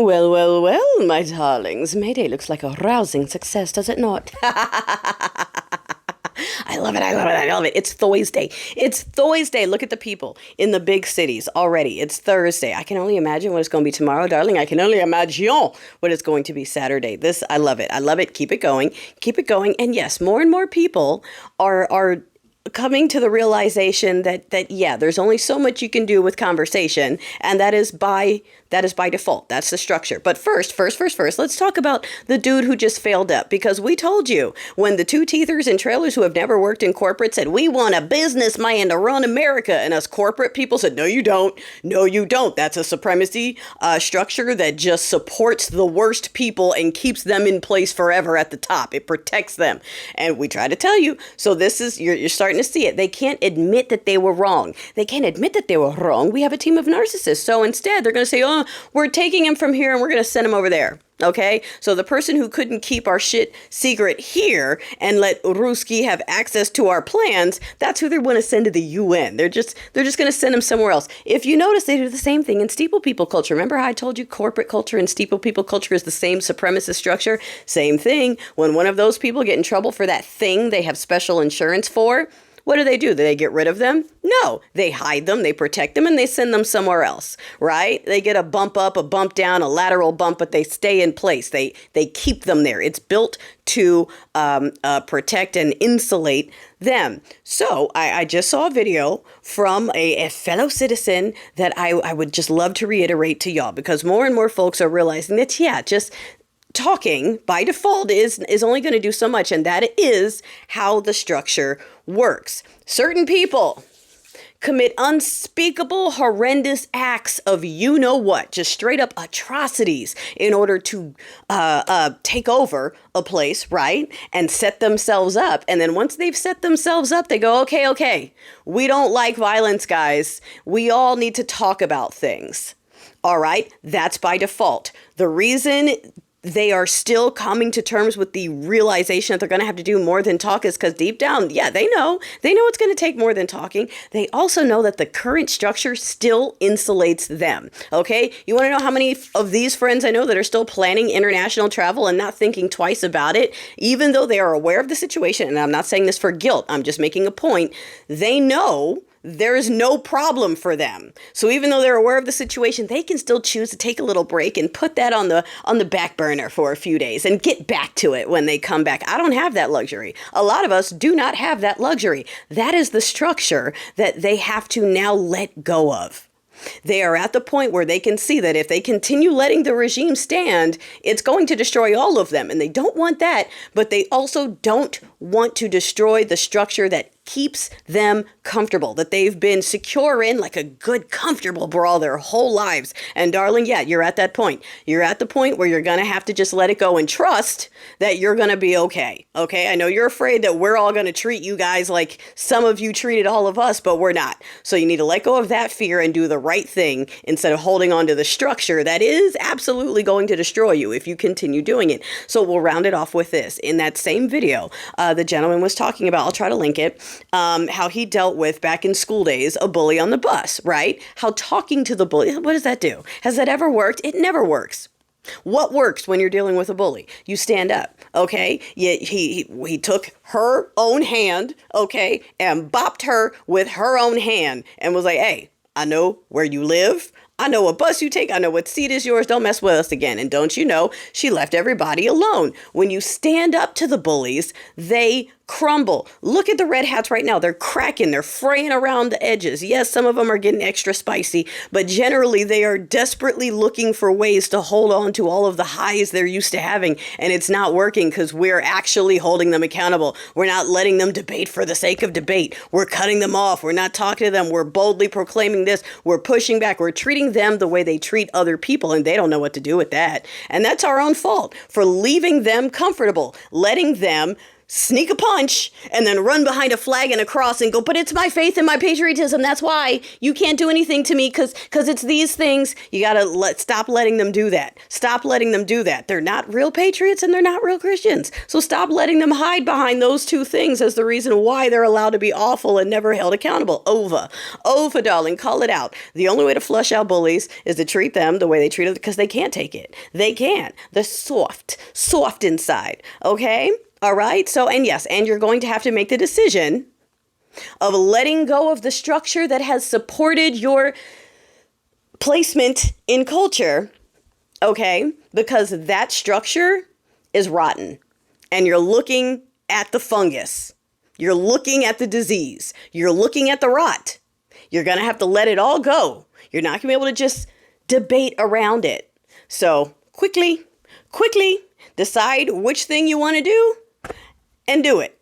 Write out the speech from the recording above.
Well, well, well, my darlings. Mayday looks like a rousing success, does it not? I love it, I love it, I love it. It's Thursday. It's Thursday. Look at the people in the big cities already. It's Thursday. I can only imagine what it's going to be tomorrow, darling. I can only imagine what it's going to be Saturday. I love it. I love it. Keep it going. Keep it going. And yes, more and more people are coming to the realization that yeah, there's only so much you can do with conversation, and that is by default. That's the structure. But first, let's talk about the dude who just failed up, because we told you when the two-teethers and trailers who have never worked in corporate said, we want a businessman to run America, and us corporate people said, no, you don't. No, you don't. That's a supremacy structure that just supports the worst people and keeps them in place forever at the top. It protects them. And we try to tell you. So this is, you're starting to see it. They can't admit that they were wrong. They can't admit that they were wrong. We have a team of narcissists. So instead, they're going to say, oh, we're taking him from here and we're going to send him over there. Okay, so the person who couldn't keep our shit secret here and let Ruski have access to our plans, that's who they want to send to the UN. They're just going to send them somewhere else. If you notice, they do the same thing in steeple people culture. Remember how I told you corporate culture and steeple people culture is the same supremacist structure? Same thing. When one of those people get in trouble for that thing they have special insurance for, what do? Do they get rid of them? No, they hide them, they protect them, and they send them somewhere else, right? They get a bump up, a bump down, a lateral bump, but they stay in place. They keep them there. It's built to protect and insulate them. So I just saw a video from a fellow citizen that I would just love to reiterate to y'all, because more and more folks are realizing that, yeah, just talking by default is only going to do so much, and that is how the structure works. Certain people commit unspeakable, horrendous acts of you-know-what, just straight-up atrocities in order to take over a place, right, and set themselves up. And then once they've set themselves up, they go, okay, we don't like violence, guys. We all need to talk about things. All right, that's by default. The reason they are still coming to terms with the realization that they're going to have to do more than talk is because deep down, yeah, they know it's going to take more than talking. They also know that the current structure still insulates them. Okay. You want to know how many of these friends I know that are still planning international travel and not thinking twice about it, even though they are aware of the situation. And I'm not saying this for guilt. I'm just making a point. They know there is no problem for them. So even though they're aware of the situation, they can still choose to take a little break and put that on the back burner for a few days and get back to it when they come back. I don't have that luxury. A lot of us do not have that luxury. That is the structure that they have to now let go of. They are at the point where they can see that if they continue letting the regime stand, it's going to destroy all of them. And they don't want that, but they also don't want to destroy the structure that keeps them comfortable, that they've been secure in like a good, comfortable brawl their whole lives. And darling, yeah, you're at that point. You're at the point where you're going to have to just let it go and trust that you're going to be okay. Okay. I know you're afraid that we're all going to treat you guys like some of you treated all of us, but we're not. So you need to let go of that fear and do the right thing instead of holding on to the structure that is absolutely going to destroy you if you continue doing it. So we'll round it off with this. In that same video, the gentleman was talking about, I'll try to link it, how he dealt with back in school days, a bully on the bus, right? How talking to the bully, what does that do? Has that ever worked? It never works. What works when you're dealing with a bully? You stand up, okay? He took her own hand, okay, and bopped her with her own hand and was like, hey, I know where you live. I know what bus you take. I know what seat is yours. Don't mess with us again. And don't you know, she left everybody alone. When you stand up to the bullies, they crumble. Look at the red hats right now. They're cracking. They're fraying around the edges. Yes, some of them are getting extra spicy, but generally they are desperately looking for ways to hold on to all of the highs they're used to having. And it's not working because we're actually holding them accountable. We're not letting them debate for the sake of debate. We're cutting them off. We're not talking to them. We're boldly proclaiming this. We're pushing back. We're treating them the way they treat other people, and they don't know what to do with that. And that's our own fault for leaving them comfortable, letting them sneak a punch, and then run behind a flag and a cross and go, but it's my faith and my patriotism. That's why you can't do anything to me because it's these things. You got to stop letting them do that. Stop letting them do that. They're not real patriots and they're not real Christians. So stop letting them hide behind those two things as the reason why they're allowed to be awful and never held accountable. Over, darling, call it out. The only way to flush out bullies is to treat them the way they treat them because they can't take it. They can't. They're soft inside. Okay? All right. So, and yes, and you're going to have to make the decision of letting go of the structure that has supported your placement in culture. Okay. Because that structure is rotten and you're looking at the fungus. You're looking at the disease. You're looking at the rot. You're going to have to let it all go. You're not going to be able to just debate around it. So quickly decide which thing you want to do and do it.